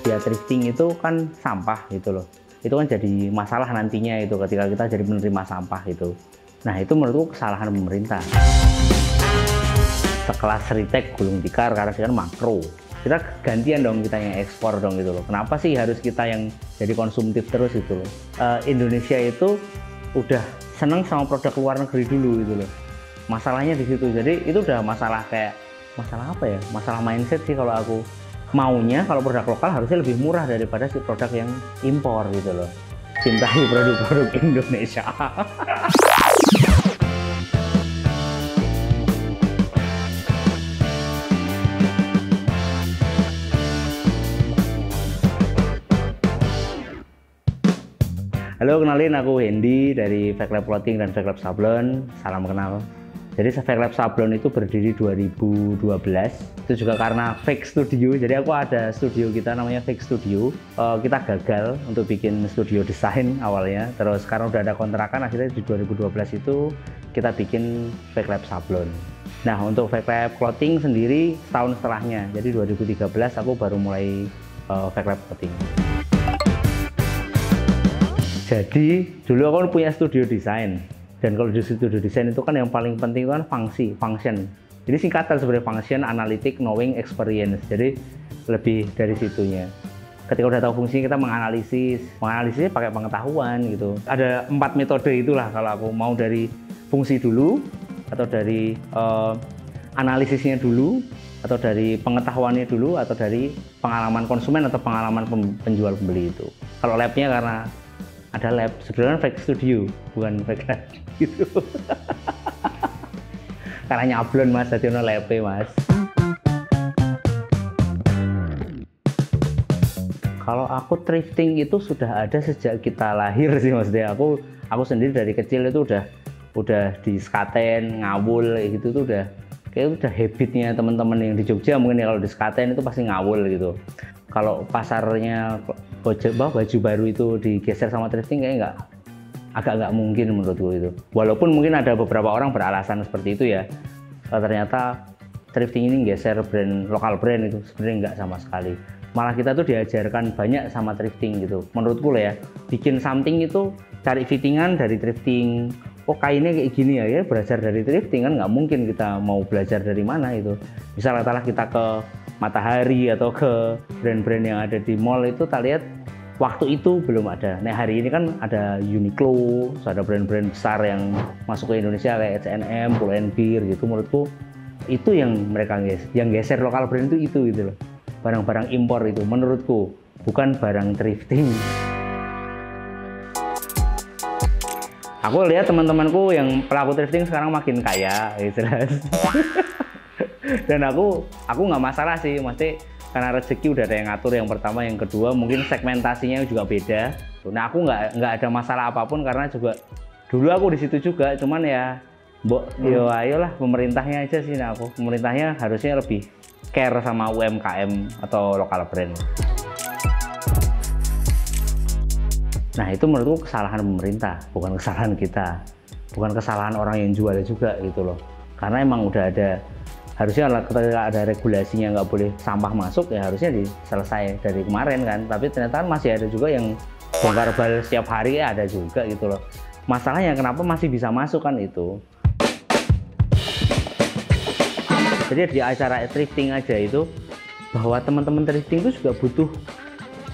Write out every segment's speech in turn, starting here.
dia thrifting itu kan sampah gitu loh. Itu kan jadi masalah nantinya itu ketika kita jadi menerima sampah itu. Nah itu menurutku kesalahan pemerintah. Sekelas Ritek gulung tikar karena dia kan makro. Kita gantian dong, kita yang ekspor dong gitu loh. Kenapa sih harus kita yang jadi konsumtif terus itu loh? Indonesia itu udah seneng sama produk luar negeri dulu gitu loh. Masalahnya di situ. Jadi itu udah masalah masalah apa ya? Masalah mindset sih kalau aku. Maunya kalau produk lokal harusnya lebih murah daripada si produk yang impor gitu loh. Cintai produk-produk Indonesia. Halo, kenalin aku Hendy dari Fake Lab Clothing dan Fake Lab Sablon. Salam kenal. Jadi Fake Lab Sablon itu berdiri 2012. Itu juga karena Fake Studio. Jadi aku ada studio kita namanya Fake Studio. Kita gagal untuk bikin studio desain awalnya. Terus karena udah ada kontrakan, akhirnya di 2012 itu kita bikin Fake Lab Sablon. Nah untuk Fake Lab Clothing sendiri tahun setelahnya. Jadi 2013 aku baru mulai Fake Lab Clothing. Jadi dulu aku punya studio desain, dan kalau di studio desain itu kan yang paling penting itu kan function. Jadi singkatan sebenarnya function, analytic, knowing, experience. Jadi lebih dari situnya. Ketika udah tahu fungsinya kita menganalisisnya pakai pengetahuan gitu. Ada 4 metode itulah kalau aku mau, dari fungsi dulu, atau dari analisisnya dulu, atau dari pengetahuannya dulu, atau dari pengalaman konsumen atau pengalaman penjual pembeli itu. Kalau labnya karena ada lab, sebenarnya Fake Studio, bukan Fake Lab gitu. Karena nyablon mas, jadi ono lab mas. Kalau aku thrifting itu sudah ada sejak kita lahir sih maksudnya. Aku sendiri dari kecil itu udah di skaten, ngawul gitu tuh udah habitnya teman-teman yang di Jogja mungkin ya, kalau di skaten itu pasti ngawul gitu. Kalau pasarnya baju baru itu digeser sama thrifting kayaknya agak nggak mungkin menurutku itu. Walaupun mungkin ada beberapa orang beralasan seperti itu ya. Ternyata thrifting ini geser lokal brand itu sebenarnya nggak sama sekali. Malah kita tuh diajarkan banyak sama thrifting gitu. Menurutku lah ya, bikin something itu cari fittingan dari thrifting. Oh kainnya kayak gini ya, belajar dari thrifting kan nggak mungkin kita mau belajar dari mana itu. Misal katakanlah kita ke Matahari atau ke brand-brand yang ada di mall itu, tak lihat waktu itu belum ada. Nah hari ini kan ada Uniqlo, ada brand-brand besar yang masuk ke Indonesia kayak H&M, Pull&Bear gitu. Menurutku itu yang mereka yang geser lokal brand itu gitu loh. Barang-barang impor itu menurutku, bukan barang thrifting. Aku lihat teman-temanku yang pelaku thrifting sekarang makin kaya, ya jelas. Dan aku nggak masalah sih, mesti karena rezeki udah ada yang ngatur. Yang pertama, yang kedua mungkin segmentasinya juga beda. Nah aku nggak ada masalah apapun, karena juga dulu aku di situ juga. Cuman ya, yo ayolah pemerintahnya aja sih. Nah aku pemerintahnya harusnya lebih care sama UMKM atau lokal brand. Nah itu menurutku kesalahan pemerintah, bukan kesalahan kita, bukan kesalahan orang yang jual juga gitu loh. Karena emang udah ada, harusnya ketika ada regulasinya nggak boleh sampah masuk ya harusnya diselesai dari kemarin kan. Tapi ternyata masih ada juga yang bongkar bal setiap hari ya, ada juga gitu loh. Masalahnya kenapa masih bisa masuk kan itu. Jadi di acara thrifting aja itu, bahwa teman-teman thrifting itu juga butuh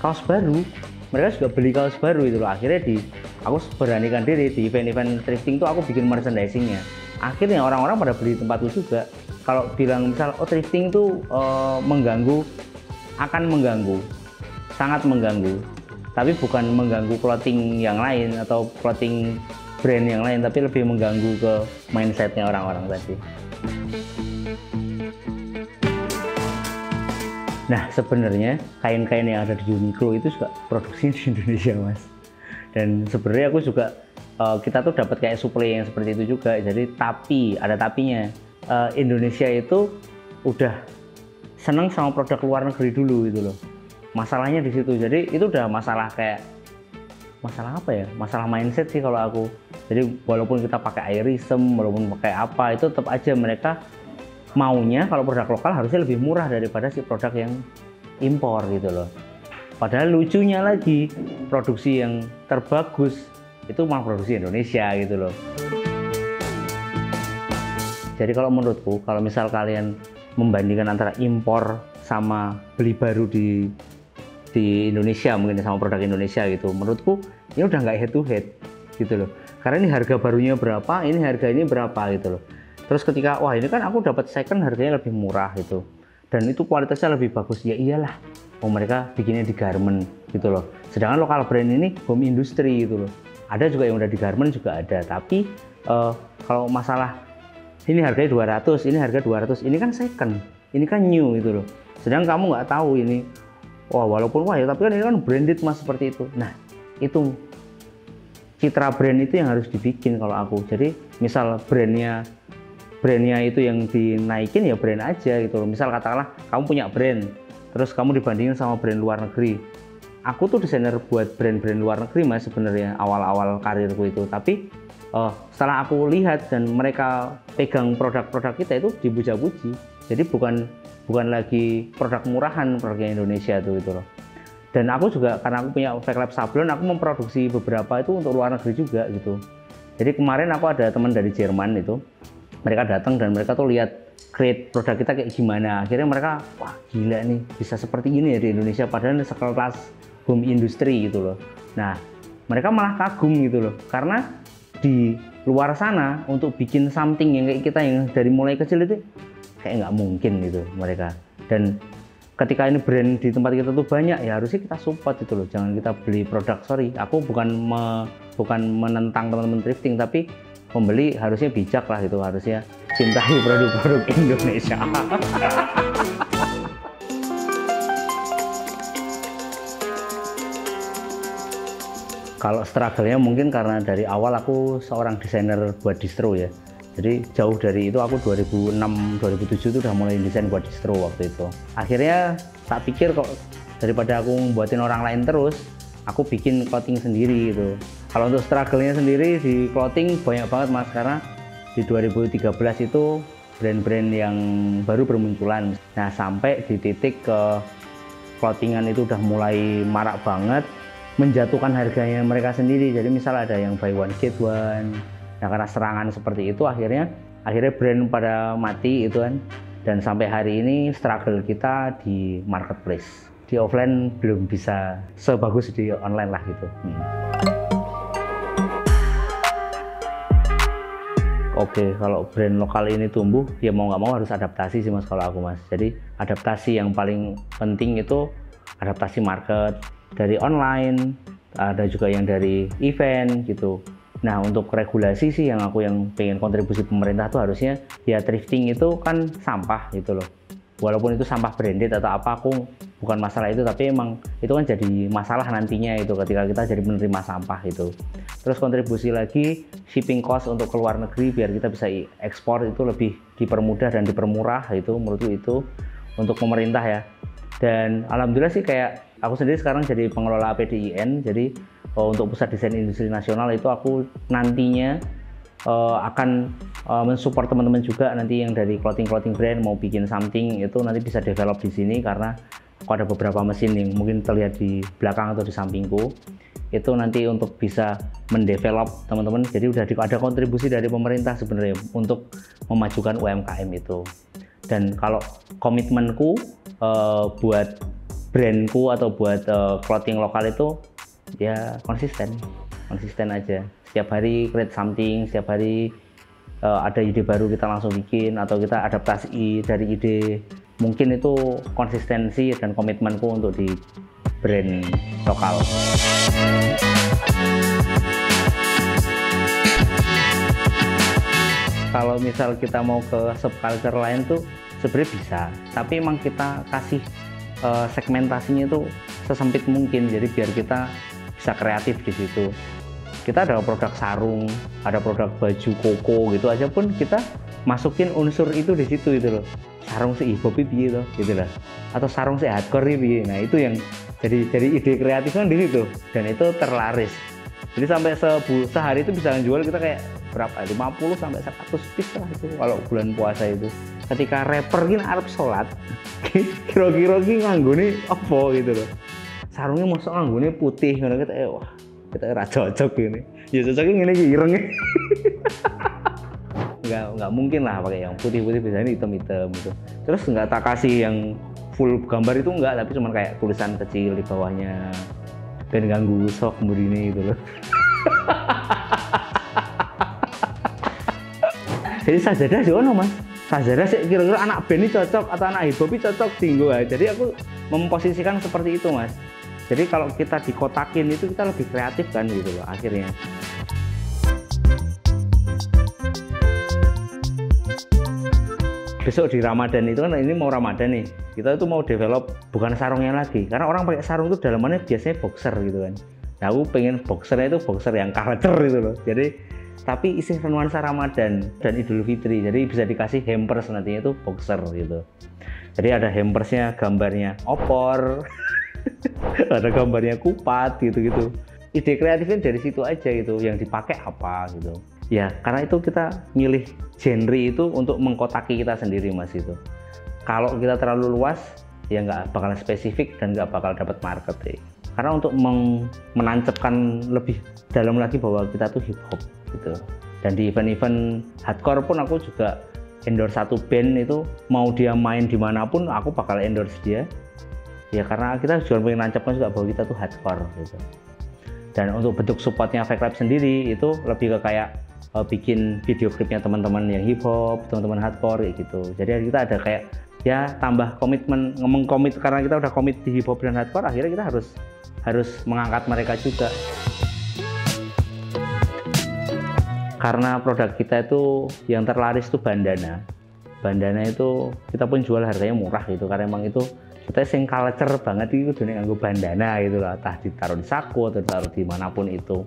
kaos baru. Mereka juga beli kaos baru itu loh. Akhirnya aku beranikan diri di event-event thrifting itu aku bikin merchandisingnya. Akhirnya orang-orang pada beli tempatku juga. Kalau bilang misal thrifting itu akan mengganggu, sangat mengganggu. Tapi bukan mengganggu clothing yang lain atau clothing brand yang lain, tapi lebih mengganggu ke mindsetnya orang-orang tadi. Nah sebenarnya kain-kain yang ada di Uniqlo itu juga produksi di Indonesia mas. Dan sebenarnya aku juga kita tuh dapat kayak suplai yang seperti itu juga. Jadi ada tapinya. Indonesia itu udah seneng sama produk luar negeri dulu gitu loh. Masalahnya di situ. Jadi itu udah masalah apa ya? Masalah mindset sih kalau aku. Jadi walaupun kita pakai airism, walaupun pakai apa, itu tetap aja mereka maunya kalau produk lokal harusnya lebih murah daripada si produk yang impor gitu loh. Padahal lucunya lagi, produksi yang terbagus itu malah produksi Indonesia gitu loh. Jadi kalau menurutku, kalau misal kalian membandingkan antara impor sama beli baru di Indonesia, mungkin sama produk Indonesia gitu, menurutku ini udah nggak head to head gitu loh. Karena ini harga barunya berapa, ini harga ini berapa gitu loh. Terus ketika, wah ini kan aku dapat second harganya lebih murah gitu, dan itu kualitasnya lebih bagus, ya iyalah, mereka bikinnya di garment gitu loh. Sedangkan lokal brand ini home industry gitu loh. Ada juga yang udah di garment juga ada, tapi kalau masalah ini harganya 200, ini harga 200, ini kan second, ini kan new gitu loh. Sedang kamu nggak tahu ini, walaupun ya tapi kan ini kan branded mas, seperti itu. Nah itu citra brand itu yang harus dibikin kalau aku. Jadi misal brandnya itu yang dinaikin, ya brand aja gitu loh. Misal katakanlah kamu punya brand, terus kamu dibandingin sama brand luar negeri. Aku tuh desainer buat brand-brand luar negeri mas sebenarnya awal-awal karirku itu, tapi setelah aku lihat dan mereka pegang produk-produk kita itu dipuja-puji. Jadi bukan lagi produk murahan, produknya Indonesia tuh gitu loh. Dan aku juga karena aku punya Fake Lab Sablon, aku memproduksi beberapa itu untuk luar negeri juga gitu. Jadi kemarin aku ada teman dari Jerman itu, mereka datang dan mereka tuh lihat create produk kita kayak gimana. Akhirnya mereka, wah gila nih bisa seperti ini ya di Indonesia, padahal ini sekelas home industry gitu loh. Nah mereka malah kagum gitu loh, karena di luar sana untuk bikin something yang kayak kita yang dari mulai kecil itu kayak nggak mungkin gitu mereka. Dan ketika ini brand di tempat kita tuh banyak, ya harusnya kita support gitu loh, jangan kita beli produk. Sorry, aku bukan menentang teman-teman thrifting, tapi pembeli harusnya bijak lah gitu, harusnya cintai produk-produk Indonesia. Kalau struggle-nya mungkin karena dari awal aku seorang desainer buat distro ya. Jadi jauh dari itu, aku 2006-2007 itu udah mulai desain buat distro waktu itu. Akhirnya tak pikir kok daripada aku buatin orang lain terus, aku bikin clothing sendiri gitu. Kalau untuk struggle-nya sendiri di clothing banyak banget mas, karena di 2013 itu brand-brand yang baru bermunculan. Nah sampai di titik ke clothingan itu udah mulai marak banget, menjatuhkan harganya mereka sendiri. Jadi misal ada yang buy one get one. Nah karena serangan seperti itu akhirnya brand pada mati itu kan. Dan sampai hari ini struggle kita di marketplace. Di offline belum bisa sebagus di online lah gitu. Oke, kalau brand lokal ini tumbuh, ya mau nggak mau harus adaptasi sih mas kalau aku mas. Jadi adaptasi yang paling penting itu adaptasi market dari online, ada juga yang dari event gitu. Nah untuk regulasi sih yang pengen kontribusi pemerintah tuh harusnya ya thrifting itu kan sampah gitu loh. Walaupun itu sampah branded atau apa, aku bukan masalah itu, tapi emang itu kan jadi masalah nantinya itu ketika kita jadi menerima sampah itu. Terus kontribusi lagi shipping cost untuk ke luar negeri biar kita bisa ekspor itu lebih dipermudah dan dipermurah, itu menurutku itu untuk pemerintah ya. Dan alhamdulillah sih kayak aku sendiri sekarang jadi pengelola PDIN, jadi untuk Pusat Desain Industri Nasional itu aku nantinya akan mensupport teman-teman juga nanti yang dari clothing brand mau bikin something itu nanti bisa develop di sini, karena aku ada beberapa mesin yang mungkin terlihat di belakang atau di sampingku itu nanti untuk bisa mendevelop teman-teman. Jadi udah ada kontribusi dari pemerintah sebenarnya untuk memajukan UMKM itu. Dan kalau komitmenku buat brandku atau buat clothing lokal itu ya konsisten aja. Setiap hari create something, setiap hari ada ide baru kita langsung bikin, atau kita adaptasi dari ide. Mungkin itu konsistensi dan komitmenku untuk di brand lokal. Kalau misal kita mau ke subculture lain tuh sebenarnya bisa, tapi emang kita kasih segmentasinya itu sesempit mungkin, jadi biar kita bisa kreatif di situ. Kita ada produk sarung, ada produk baju koko gitu aja pun kita masukin unsur itu di situ gitu loh. Sarung si hip hop gitu lah, atau sarung si hardcore ini. Nah itu yang jadi ide kreatif kan di situ, dan itu terlaris. Jadi sampai sehari itu bisa jual kita kayak berapa, 50 sampai 100 piece lah itu kalau bulan puasa itu. Ketika rapper gini arep sholat, kira-kira gini nganggo nih apa gitu loh. sarungnya masuk anggone putih ngono kita wah kita ora cocok ini. Ya cocoknya ngene iki ireng. Nggak mungkin lah pakai yang putih-putih, biasanya hitam-hitam gitu. Terus nggak tak kasih yang full gambar itu enggak, tapi cuma kayak tulisan kecil di bawahnya dan ganggu sok murine gitu loh. Jadi sajadah sih ono mas, sajadah sih kira-kira anak band ini cocok atau anak hip hop ini cocok tinggal. Jadi aku memposisikan seperti itu mas. Jadi kalau kita dikotakin itu kita lebih kreatif kan gitu loh akhirnya. Besok di Ramadan itu kan, ini mau Ramadan nih, kita itu mau develop bukan sarungnya lagi, karena orang pakai sarung itu dalamannya biasanya boxer gitu kan. Nah aku pengen boxernya itu boxer yang culture gitu loh. Jadi tapi isi nuansa Ramadan dan Idul Fitri, jadi bisa dikasih hampers nantinya itu boxer gitu. Jadi ada hampersnya gambarnya opor, ada gambarnya kupat gitu-gitu. Ide kreatifnya dari situ aja gitu, yang dipakai apa gitu. Ya, karena itu kita milih genre itu untuk mengkotaki kita sendiri mas itu. Kalau kita terlalu luas, ya nggak bakal spesifik dan nggak bakal dapat market ya. Karena untuk menancapkan lebih dalam lagi bahwa kita tuh hip hop gitu. Dan di event-event hardcore pun aku juga endorse satu band itu, mau dia main dimanapun aku bakal endorse dia. Ya karena kita juga pengen nancapkan juga bahwa kita tuh hardcore gitu. Dan untuk bentuk supportnya Fake Rap sendiri itu lebih ke kayak bikin video klipnya teman-teman yang hip hop, teman-teman hardcore kayak gitu. Jadi kita ada kayak ya tambah komitmen, komit karena kita udah komit di hip hop dan hardcore, akhirnya kita harus mengangkat mereka juga. Karena produk kita itu yang terlaris itu bandana. Bandana itu kita pun jual harganya murah gitu, karena emang itu kita sing culture banget itu dunia nganggo bandana gitu lah, entah ditaruh di saku atau ditaruh dimanapun itu.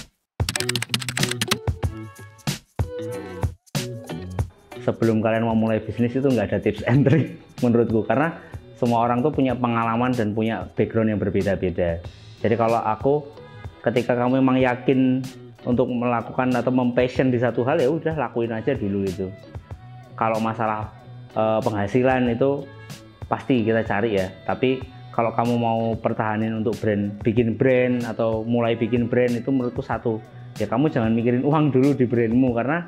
Sebelum kalian mau mulai bisnis itu nggak ada tips and trick menurutku, karena semua orang tuh punya pengalaman dan punya background yang berbeda-beda. Jadi kalau aku, ketika kamu memang yakin untuk melakukan atau mempassion di satu hal, ya udah lakuin aja dulu itu. Kalau masalah penghasilan itu pasti kita cari ya, tapi kalau kamu mau pertahanin untuk bikin brand atau mulai bikin brand itu menurutku satu, ya kamu jangan mikirin uang dulu di brandmu, karena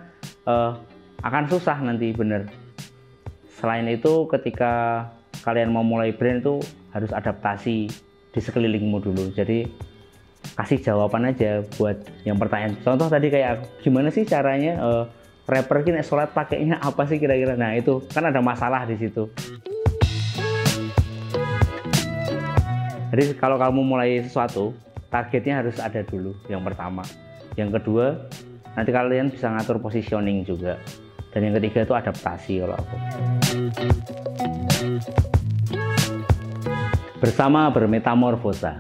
akan susah nanti bener. Selain itu ketika kalian mau mulai brand itu harus adaptasi di sekelilingmu dulu. Jadi kasih jawaban aja buat yang pertanyaan. Contoh tadi kayak gimana sih caranya rapper ini sholat pakainya apa sih kira-kira. Nah itu kan ada masalah di situ. Jadi kalau kamu mulai sesuatu, targetnya harus ada dulu yang pertama. Yang kedua, nanti kalian bisa ngatur positioning juga. Dan yang ketiga itu adaptasi kalau aku. Bersama bermetamorfosa.